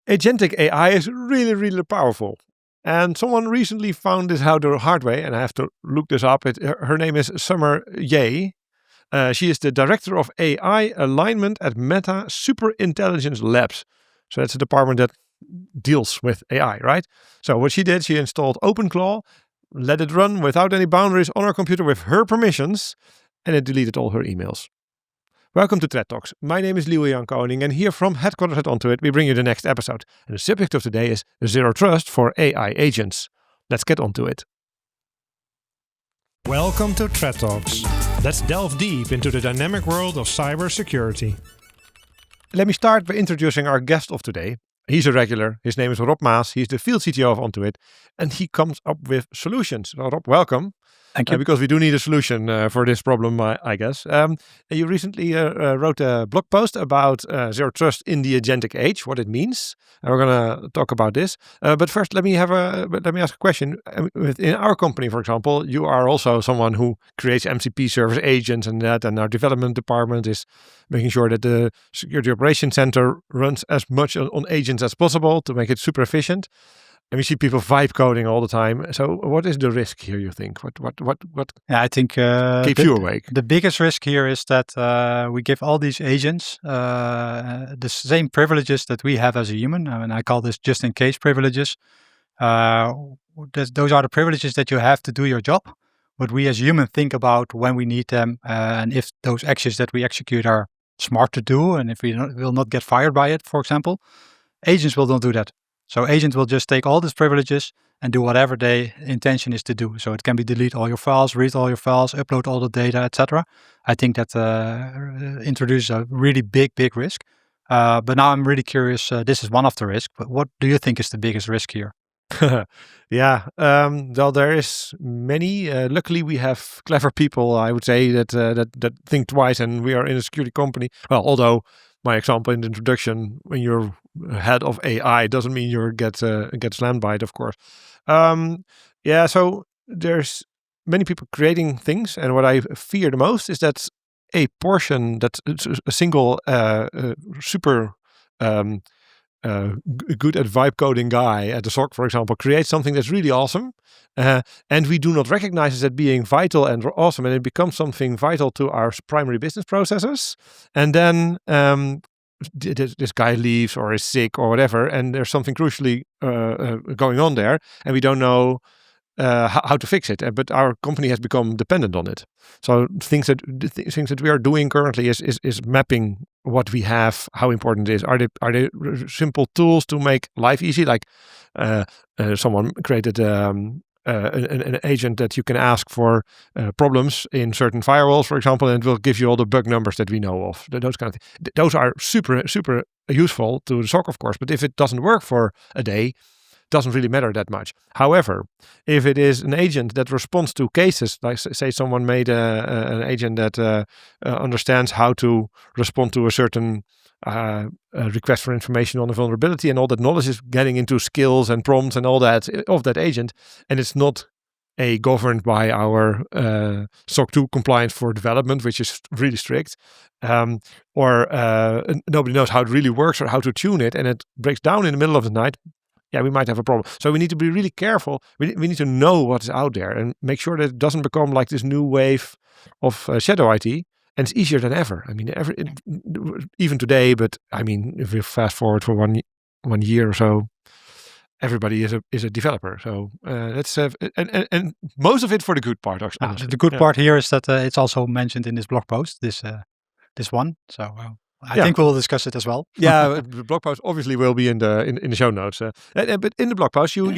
Agentic AI is really, really powerful. And someone recently found this out the hard way, and I have to look this up. Her name is Summer Ye. She is the director of AI alignment at Meta Superintelligence Labs. So that's a department that deals with AI, right? So what she did, she installed OpenClaw, let it run without any boundaries on her computer with her permissions, and it deleted all her emails. Welcome to TED Talks. My name is Lieuwe Jan Koning, and here from headquarters at ON2IT, we bring you the next episode. And the subject of today is Zero Trust for AI agents. Let's get on to it. Welcome to TED Talks. Let's delve deep into the dynamic world of cybersecurity. Let me start by introducing our guest of today. He's a regular. His name is Rob Maas. He's the field CTO of ON2IT, and he comes up with solutions. So Rob, welcome. Thank you. Because we do need a solution for this problem, I guess. You recently wrote a blog post about zero trust in the agentic age, what it means. And we're going to talk about this. But first, let me ask a question. In our company, for example, you are also someone who creates MCP service agents and that, and our development department is making sure that the security operations center runs as much on agents as possible to make it super efficient. And we see people vibe coding all the time. So what is the risk here, you think? What I think keeps you awake? The biggest risk here is that we give all these agents the same privileges that we have as a human. And I call this just-in-case privileges. Those are the privileges that you have to do your job. What we as humans think about when we need them, and if those actions that we execute are smart to do, and if we will not get fired by it, for example, agents will not do that. So agents will just take all these privileges and do whatever their intention is to do. So it can be delete all your files, read all your files, upload all the data, etc. I think that introduces a really big risk. But now I'm really curious. This is one of the risks. But what do you think is the biggest risk here? Yeah, well, there is many. Luckily, we have clever people, I would say, that think twice, and we are in a security company. Well, although my example in the introduction, when you're head of AI, doesn't mean you get slammed by it, of course. So there's many people creating things, and what I fear the most is that a portion, that a single super good at vibe coding guy at the SOC, for example, creates something that's really awesome, and we do not recognize it as being vital and awesome, and it becomes something vital to our primary business processes, and then this guy leaves or is sick or whatever, and there's something crucially going on there, and we don't know how to fix it. But our company has become dependent on it. So things that we are doing currently is mapping what we have, how important it is. Are they simple tools to make life easy? Like someone created an agent that you can ask for problems in certain firewalls, for example, and it will give you all the bug numbers that we know of. Those kind of things. Those are super useful to the SOC, of course. But if it doesn't work for a day, doesn't really matter that much. However, if it is an agent that responds to cases, like say someone made an agent that understands how to respond to a certain request for information on a vulnerability, and all that knowledge is getting into skills and prompts and all that of that agent, and it's not governed by our SOC 2 compliance for development, which is really strict, or nobody knows how it really works or how to tune it, and it breaks down in the middle of the night, yeah, we might have a problem. So we need to be really careful. We need to know what's out there and make sure that it doesn't become like this new wave of shadow IT. And it's easier than ever. I mean, even today. But I mean, if we fast forward for one year or so, everybody is a developer. So let's have and most of it for the good part. Honestly. The good part here is that it's also mentioned in this blog post. This one. So. I think we'll discuss it as well. Yeah, the blog post obviously will be in the show notes. But in the blog post, you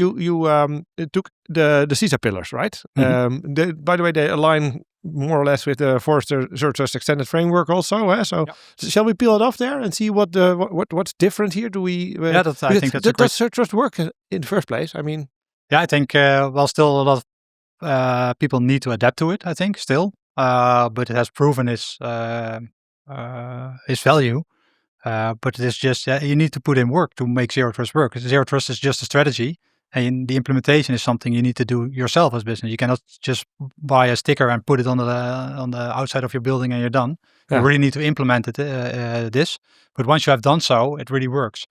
took the CISA pillars, right? Mm-hmm. By the way, they align more or less with the Forrester Zero Trust Extended Framework also. So shall we peel it off there and see what's different here? Do we? I think that's does Zero Trust work in the first place? I mean, yeah, I think still a lot of people need to adapt to it. I think still, but it has proven its value, but it is just you need to put in work to make Zero Trust work. Zero Trust is just a strategy, and the implementation is something you need to do yourself as business. You cannot just buy a sticker and put it on the outside of your building and you're done. You really need to implement it. But once you have done so, it really works.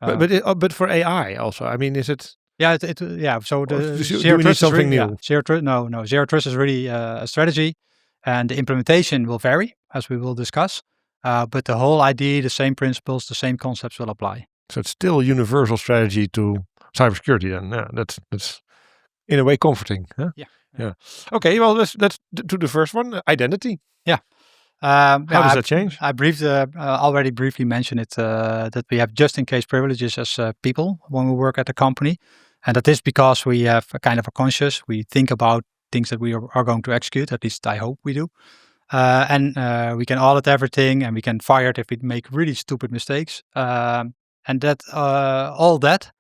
But for AI also, I mean, is it? Yeah, So the do we need something new? Zero trust is really a strategy, and the implementation will vary, as we will discuss. But the whole idea, the same principles, the same concepts will apply. So it's still a universal strategy to cybersecurity. Then, yeah, that's in a way comforting. Huh? Yeah. Okay. Well, let's do the first one. Identity. Yeah. How does that change? I already briefly mentioned it, that we have just-in-case privileges as people when we work at a company. And that is because we have a kind of a conscious, we think about things that we are going to execute, at least I hope we do. And we can audit everything, and we can fire it if we make really stupid mistakes. And that all that,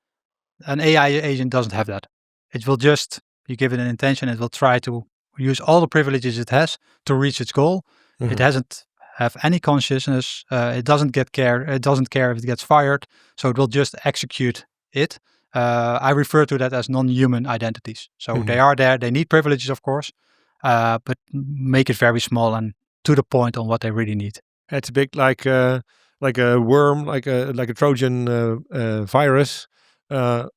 an AI agent doesn't have that. It will just, you give it an intention, it will try to use all the privileges it has to reach its goal. Mm-hmm. It doesn't have any consciousness. It doesn't care if it gets fired. So it will just execute it. I refer to that as non-human identities. So they are there. They need privileges, of course, but make it very small and to the point on what they really need. It's a bit like a worm, like a Trojan virus.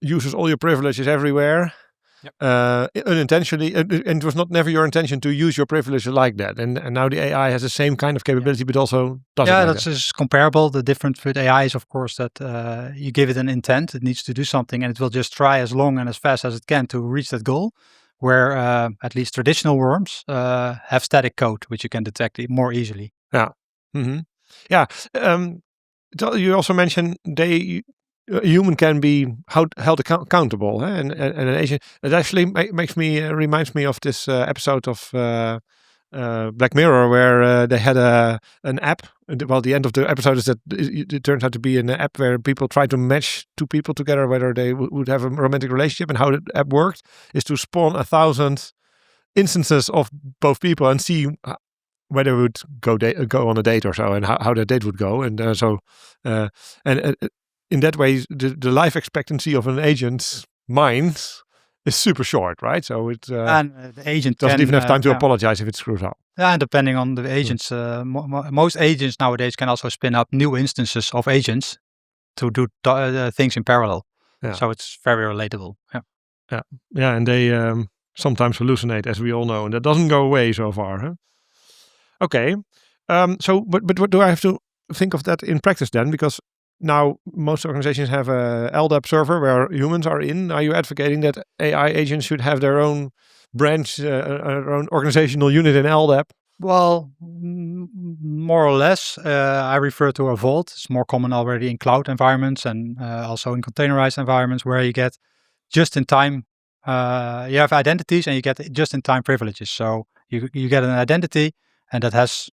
Uses all your privileges everywhere. Yep. Unintentionally, and it was never your intention to use your privilege like that. And now the AI has the same kind of capability, but also doesn't. Yeah, that's just comparable. The difference with AI is, of course, that you give it an intent. It needs to do something, and it will just try as long and as fast as it can to reach that goal. Where at least traditional worms have static code, which you can detect more easily. Yeah. Mm-hmm. Yeah. You also mentioned a human can be held accountable, and an agent. It actually reminds me of this episode of Black Mirror where they had an app. Well, the end of the episode is that it turns out to be an app where people try to match two people together, whether they would have a romantic relationship. And how the app worked is to spawn 1,000 instances of both people and see whether it would go on a date or so, and how that date would go. And in that way, the life expectancy of an agent's mind is super short, right? So it and the agent doesn't even have time to apologize if it screws up. Yeah, and depending on the agents, most agents nowadays can also spin up new instances of agents to do things in parallel. Yeah. So it's very relatable. Yeah, and they sometimes hallucinate, as we all know, and that doesn't go away so far. Huh? Okay, so but what do I have to think of that in practice then? Because now most organizations have a LDAP server where humans are in. Are you advocating that AI agents should have their own branch, their own organizational unit in LDAP? Well, more or less. I refer to a vault. It's more common already in cloud environments and also in containerized environments where you get just-in-time. You have identities and you get just-in-time privileges. So you get an identity and that has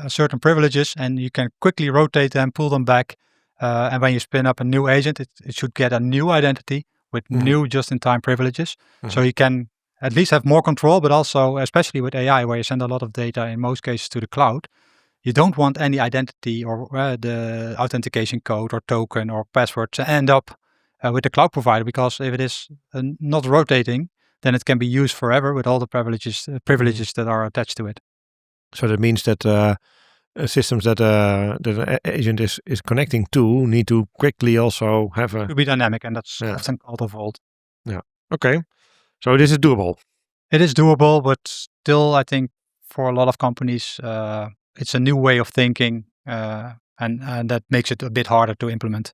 certain privileges, and you can quickly rotate them, pull them back. And when you spin up a new agent, it should get a new identity with new just-in-time privileges. So you can at least have more control, but also, especially with AI, where you send a lot of data, in most cases, to the cloud, you don't want any identity or the authentication code or token or password to end up with the cloud provider, because if it is not rotating, then it can be used forever with all the privileges that are attached to it. So that means that systems that an agent is connecting to need to quickly also have to be dynamic, and that's often called a vault. Yeah. Okay. So this is doable. It is doable, but still, I think for a lot of companies, it's a new way of thinking, and that makes it a bit harder to implement.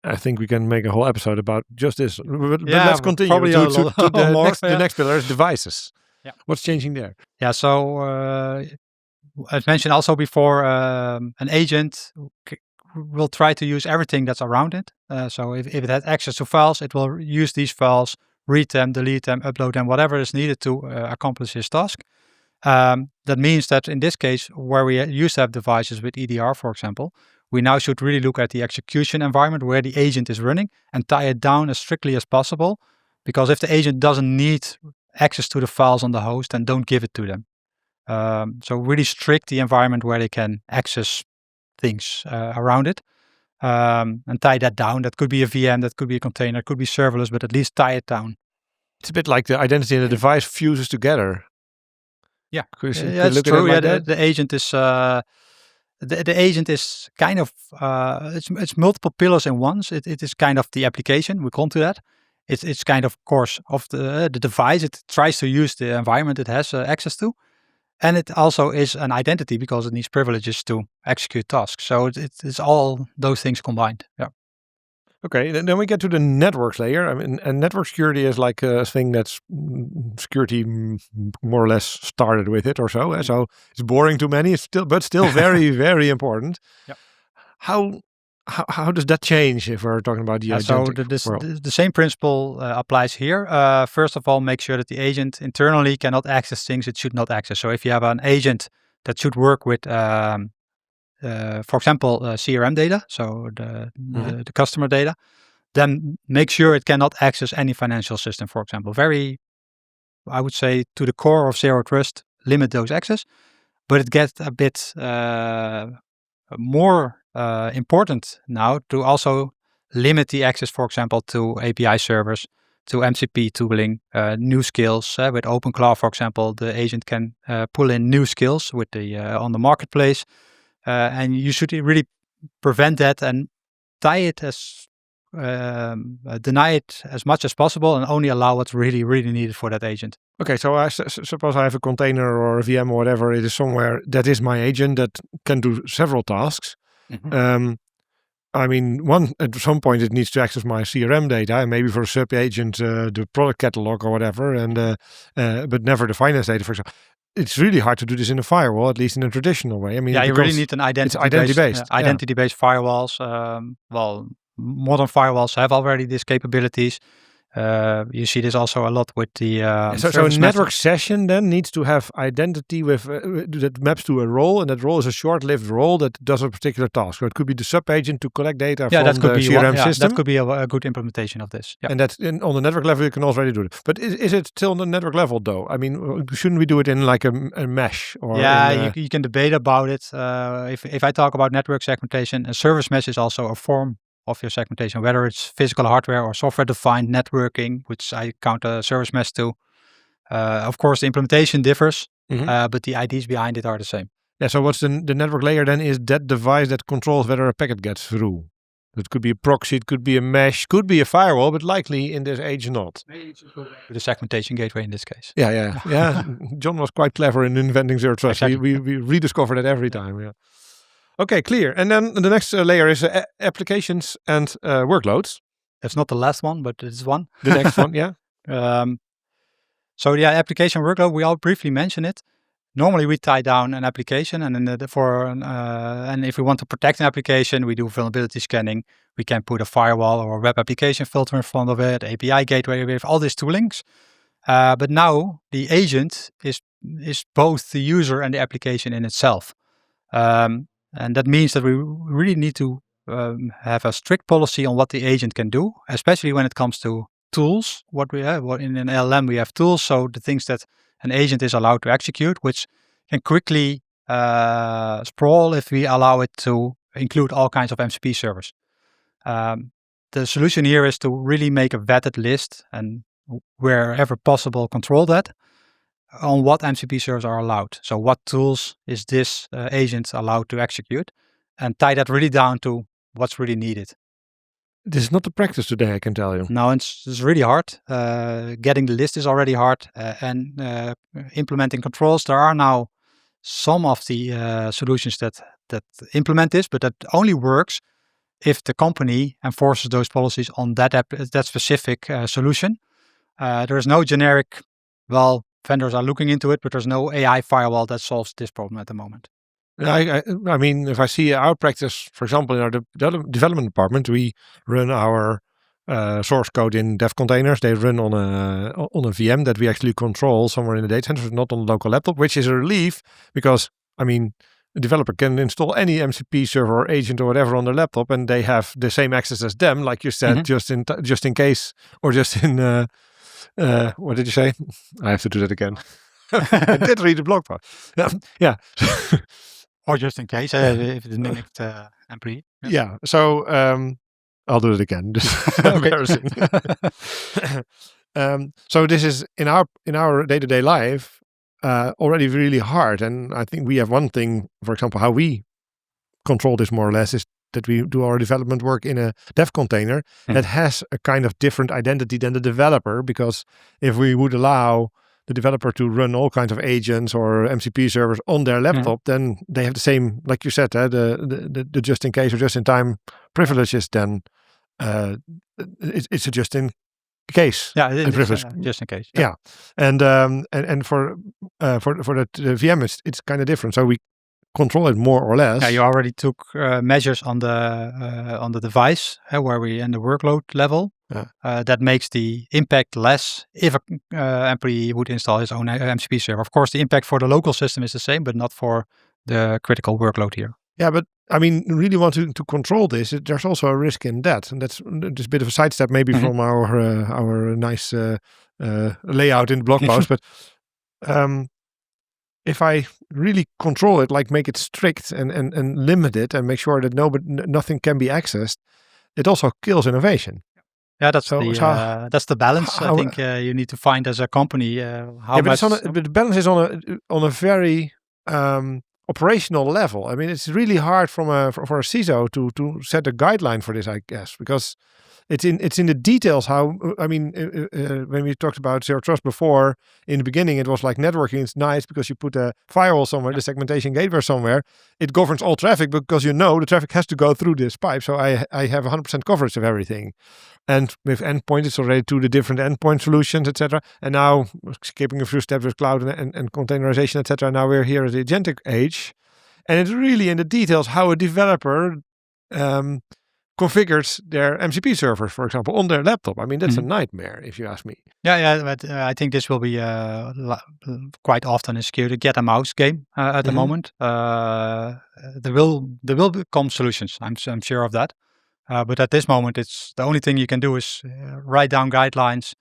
I think we can make a whole episode about just this. But let's continue to the next pillar is devices. Yeah. What's changing there? Yeah. So as mentioned also before, an agent will try to use everything that's around it. So if it has access to files, it will use these files, read them, delete them, upload them, whatever is needed to accomplish his task. That means that in this case, where we used to have devices with EDR, for example, we now should really look at the execution environment where the agent is running and tie it down as strictly as possible. Because if the agent doesn't need access to the files on the host, then don't give it to them. So really strict the environment where they can access things around it, and tie that down. That could be a VM, that could be a container, it could be serverless, but at least tie it down. It's a bit like the identity and the device fuses together. Yeah, that's true. The agent is the agent is kind of it's multiple pillars in one. It is kind of the application. We come to that. It's kind of course of the device. It tries to use the environment it has access to, and it also is an identity because it needs privileges to execute tasks. So it's all those things combined. Yeah. Okay, then we get to the network layer. I mean, and network security is like a thing that's security more or less started with it or so. So it's boring to many, but still very, very important. Yeah. How does that change if we're talking about the agentic world? The same principle applies here. First of all, make sure that the agent internally cannot access things it should not access. So if you have an agent that should work with for example, CRM data, so the customer data, then make sure it cannot access any financial system, for example. Very, I would say, to the core of Zero Trust, limit those access. But it gets a bit more important now to also limit the access, for example, to API servers, to MCP tooling, new skills. With OpenClaw, for example, the agent can pull in new skills with the on the marketplace. And you should really prevent that and tie it deny it as much as possible and only allow what's really, really needed for that agent. Okay, so I suppose I have a container or a VM or whatever. It is somewhere that is my agent that can do several tasks. Mm-hmm. I mean, at some point it needs to access my CRM data, and maybe for a sub agent the product catalog or whatever, and but never the finance data, for example. It's really hard to do this in a firewall, at least in a traditional way. I mean, you really need an identity-based. Identity-based firewalls. Modern firewalls have already these capabilities. You see this also a lot with the so a network session then needs to have identity with that maps to a role, and that role is a short-lived role that does a particular task. So it could be the sub-agent to collect data from the CRM system. That could be a good implementation of this. Yeah. And that's on the network level you can already do it. But is it still on the network level though? I mean, shouldn't we do it in like a mesh? Or you can debate about it. If I talk about network segmentation, a service mesh is also a form of your segmentation, whether it's physical hardware or software-defined networking, which I count a service mesh to. Of course, the implementation differs, but the ideas behind it are the same. Yeah, so what's the network layer then is that device that controls whether a packet gets through. It could be a proxy, it could be a mesh, could be a firewall, but likely in this age not. Maybe it should go back to the segmentation gateway in this case. Yeah. John was quite clever in inventing Zero Trust. Exactly. We rediscover that every time, yeah. Okay, clear. And then the next layer is applications and workloads. That's not the last one, but it's one. The next one, yeah. So application workload, we all briefly mentioned it. Normally we tie down an application, and and if we want to protect an application, we do vulnerability scanning. We can put a firewall or a web application filter in front of it, API gateway, we have all these toolings. But now the agent is both the user and the application in itself. And that means that we really need to have a strict policy on what the agent can do, especially when it comes to tools. What in an LLM we have tools, so the things that an agent is allowed to execute, which can quickly sprawl if we allow it to include all kinds of MCP servers. The solution here is to really make a vetted list and wherever possible control that on what MCP servers are allowed. So what tools is this agent allowed to execute, and tie that really down to what's really needed. This is not the practice today, I can tell you. No, it's really hard. Getting the list is already hard, and implementing controls. There are now some of the solutions that implement this, but that only works if the company enforces those policies on that specific solution. There is no generic, vendors are looking into it, but there's no AI firewall that solves this problem at the moment. I mean, if I see our practice, for example, in our development department, we run our source code in dev containers. They run on a VM that we actually control somewhere in the data center, not on a local laptop, which is a relief because, I mean, a developer can install any MCP server or agent or whatever on their laptop, and they have the same access as them, like you said, just in case, or just in what did you say? I have to do that again. I did read the blog post. Yeah. Or just in case, if it's mimicked employee. Yeah. So I'll do it again. Embarrassing. So this is in our day-to-day life already really hard, and I think we have one thing, for example, how we control this more or less is that we do our development work in a dev container that has a kind of different identity than the developer, because if we would allow the developer to run all kinds of agents or MCP servers on their laptop, then they have the same, like you said, the just in case or just in time privileges. Then it's a just in case. Yeah, privilege. Just in case. Yeah, and for that VM, it's kind of different. So we control it more or less. Yeah, you already took measures on the device where we in the workload level. That makes the impact less if an employee would install his own MCP server. Of course, the impact for the local system is the same, but not for the critical workload here. Yeah, but I mean, really want to control this. There's also a risk in that, and that's just a bit of a sidestep maybe from our nice layout in the blog post. But if I really control it, like make it strict and limit it, and make sure that nothing can be accessed, it also kills innovation. Yeah, that's the balance. I think you need to find as a company how much. But the balance is on a very operational level. I mean, it's really hard for a CISO to set a guideline for this, I guess, because it's in the details. How I mean, when we talked about zero trust before, in the beginning, it was like networking. It's nice because you put a firewall somewhere, the segmentation gateway somewhere. It governs all traffic because the traffic has to go through this pipe. So I have 100% coverage of everything. And with endpoint, it's already to the different endpoint solutions, etc. And now, skipping a few steps with cloud and containerization, etc. Now we're here at the agentic age, and it's really in the details how a developer configures their MCP servers, for example, on their laptop. I mean, that's a nightmare, if you ask me. Yeah, but I think this will be quite often a security cat and mouse game at the moment. There will become solutions. I'm sure of that. But at this moment, it's the only thing you can do is write down guidelines,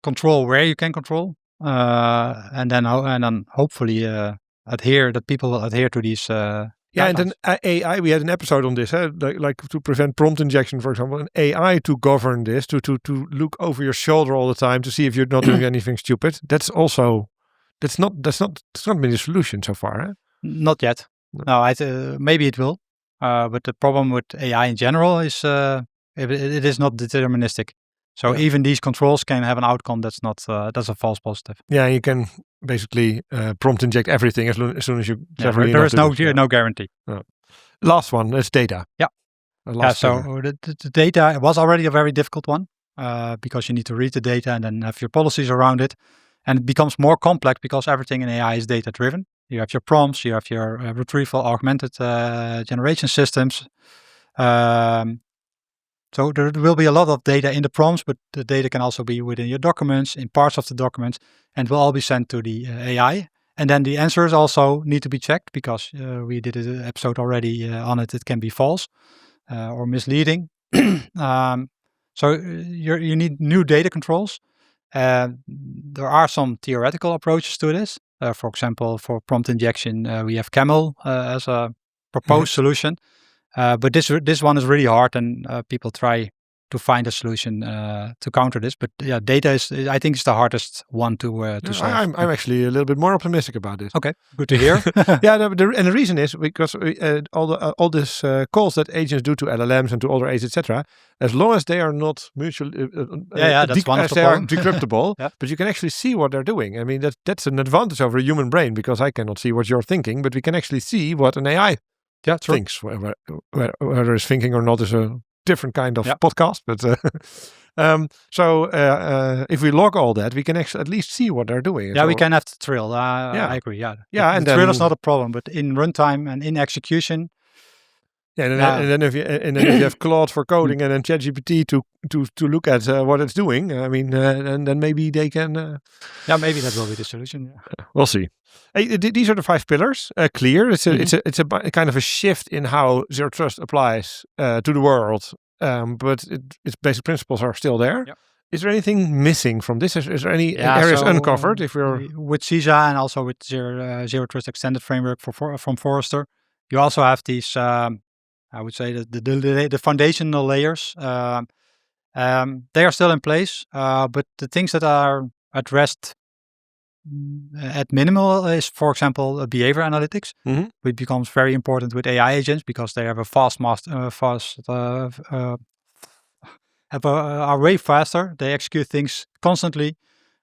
control where you can control, and then hopefully people will adhere to these. And then AI. We had an episode on this, like to prevent prompt injection, for example, and AI to govern this, to look over your shoulder all the time to see if you're not doing anything stupid. That's not been the solution so far. Eh? Not yet. No, maybe it will. But the problem with AI in general is it is not deterministic. So even these controls can have an outcome that's a false positive. Yeah, you can basically prompt inject everything as soon as you. There is no guarantee. Last one is data. Yeah. So the data was already a very difficult one because you need to read the data and then have your policies around it, and it becomes more complex because everything in AI is data driven. You have your prompts, you have your retrieval augmented generation systems. So there will be a lot of data in the prompts, but the data can also be within your documents, in parts of the documents, and will all be sent to the AI. And then the answers also need to be checked because we did an episode already on it. It can be false or misleading. So you need new data controls. There are some theoretical approaches to this. For example, for prompt injection, we have Camel as a proposed solution. But this one is really hard, and people try to find a solution to counter this. But yeah, data I think is the hardest one to solve. I'm actually a little bit more optimistic about this. Okay, good to hear. And the reason is because all these calls that agents do to LLMs and to other agents, etc., as long as they are not mutually that's one of the problems. decryptable, but you can actually see what they're doing. I mean, that's an advantage over a human brain because I cannot see what you're thinking, but we can actually see what an AI thinks. Whether it's thinking or not is a different kind of podcast, but so if we log all that, we can actually at least see what they're doing. We can have the trill. I agree. And the trill is not a problem, but in runtime and in execution. And then if you have Claude for coding and then ChatGPT to look at what it's doing, I mean, and then maybe they can. Maybe that will be the solution. Yeah. We'll see. Hey, these are the 5 pillars. Clear. It's a kind of a shift in how zero trust applies to the world, but its basic principles are still there. Yep. Is there anything missing from this? Is there any areas uncovered? If we're with CISA and also with zero trust extended framework from Forrester, you also have these. I would say that the foundational layers, they are still in place, but the things that are addressed at minimal is, for example, behavior analytics. Mm-hmm. It becomes very important with AI agents because they have a are way faster. They execute things constantly.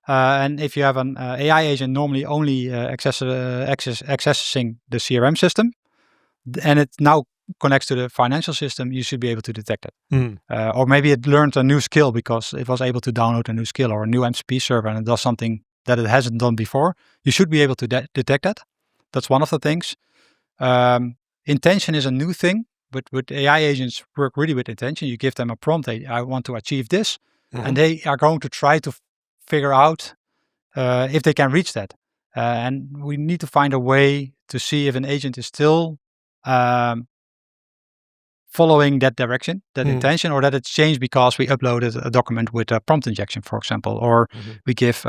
And if you have an AI agent normally only accessing the CRM system, and it now connects to the financial system, you should be able to detect it. Or maybe it learned a new skill because it was able to download a new skill or a new MCP server and it does something that it hasn't done before. You should be able to detect that. That's one of the things. Intention is a new thing, but with AI agents work really with intention. You give them a prompt, I want to achieve this, and they are going to try to figure out if they can reach that. And we need to find a way to see if an agent is still following that direction, that intention, or that it's changed because we uploaded a document with a prompt injection, for example, or we give keep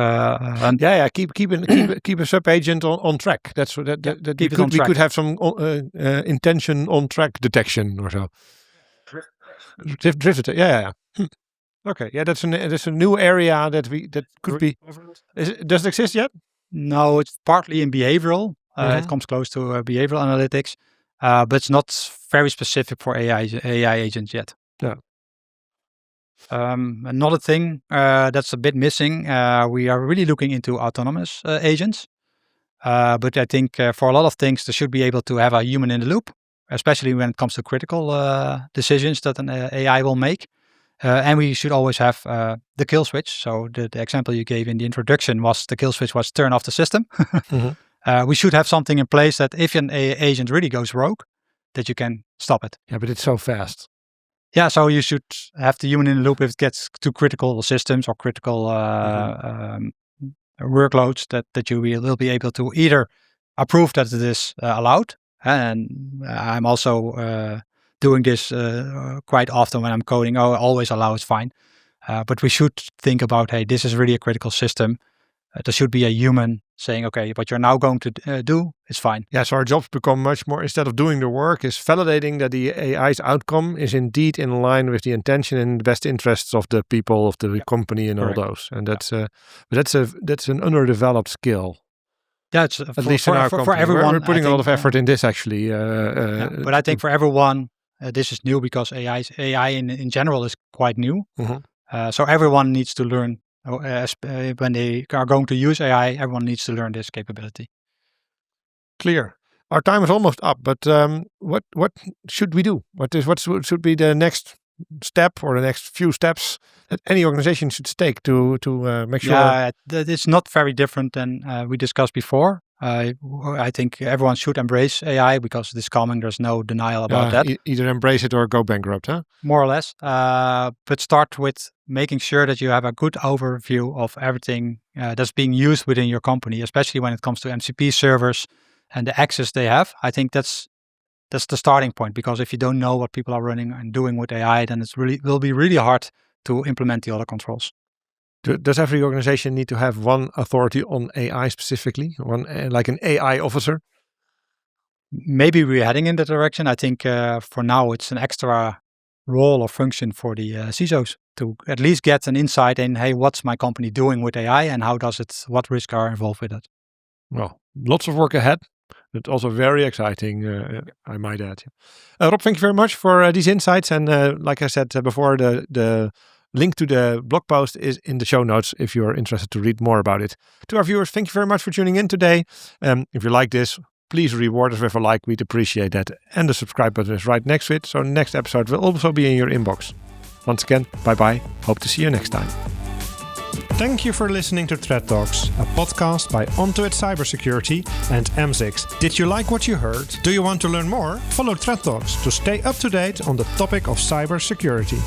a sub agent on track. That's what we could have some intention on track detection or so. Drifted. Yeah. Okay. Yeah, that's a new area that could be. Does it exist yet? No, it's partly in behavioral. It comes close to behavioral analytics. But it's not very specific for AI agents yet. Yeah. Another thing that's a bit missing, we are really looking into autonomous agents. But I think for a lot of things, they should be able to have a human in the loop, especially when it comes to critical decisions that an AI will make. And we should always have the kill switch. So the example you gave in the introduction was the kill switch was turn off the system. We should have something in place that if an agent really goes rogue, that you can stop it. Yeah, but it's so fast. Yeah, so you should have the human in the loop if it gets to critical systems or critical workloads that you will be able to either approve that it is allowed. And I'm also doing this quite often when I'm coding. Always allow, it's fine. But we should think about, hey, this is really a critical system. There should be a human saying, okay, what you're now going to do is fine. Yeah, so our jobs become much more, instead of doing the work, is validating that the AI's outcome is indeed in line with the intention and the best interests of the people, of the company and all those. And that's an underdeveloped skill. Yeah, it's at least in our company. For everyone. We're putting a lot of effort in this actually. But I think for everyone, this is new because AI in general is quite new. So everyone needs to learn. When they are going to use AI, everyone needs to learn this capability. Clear. Our time is almost up, but what should we do? What should be the next step or the next few steps that any organization should take to make sure? Yeah, it's not very different than we discussed before. I think everyone should embrace AI because it is coming. There's no denial about that. Either embrace it or go bankrupt, huh? More or less. But start with making sure that you have a good overview of everything that's being used within your company, especially when it comes to MCP servers and the access they have. I think that's the starting point, because if you don't know what people are running and doing with AI, then will be really hard to implement the other controls. Does every organization need to have one authority on AI specifically, like an AI officer? Maybe we're heading in that direction. I think for now it's an extra role or function for the CISOs to at least get an insight in, hey, what's my company doing with AI and what risks are involved with it? Well, lots of work ahead. But also very exciting, I might add. Rob, thank you very much for these insights. And like I said before, the link to the blog post is in the show notes if you're interested to read more about it. To our viewers, thank you very much for tuning in today. If you like this, please reward us with a like. We'd appreciate that. And the subscribe button is right next to it. So next episode will also be in your inbox. Once again, bye-bye. Hope to see you next time. Thank you for listening to Threat Talks, a podcast by ON2IT Cybersecurity and AMS-IX. Did you like what you heard? Do you want to learn more? Follow Threat Talks to stay up to date on the topic of cybersecurity.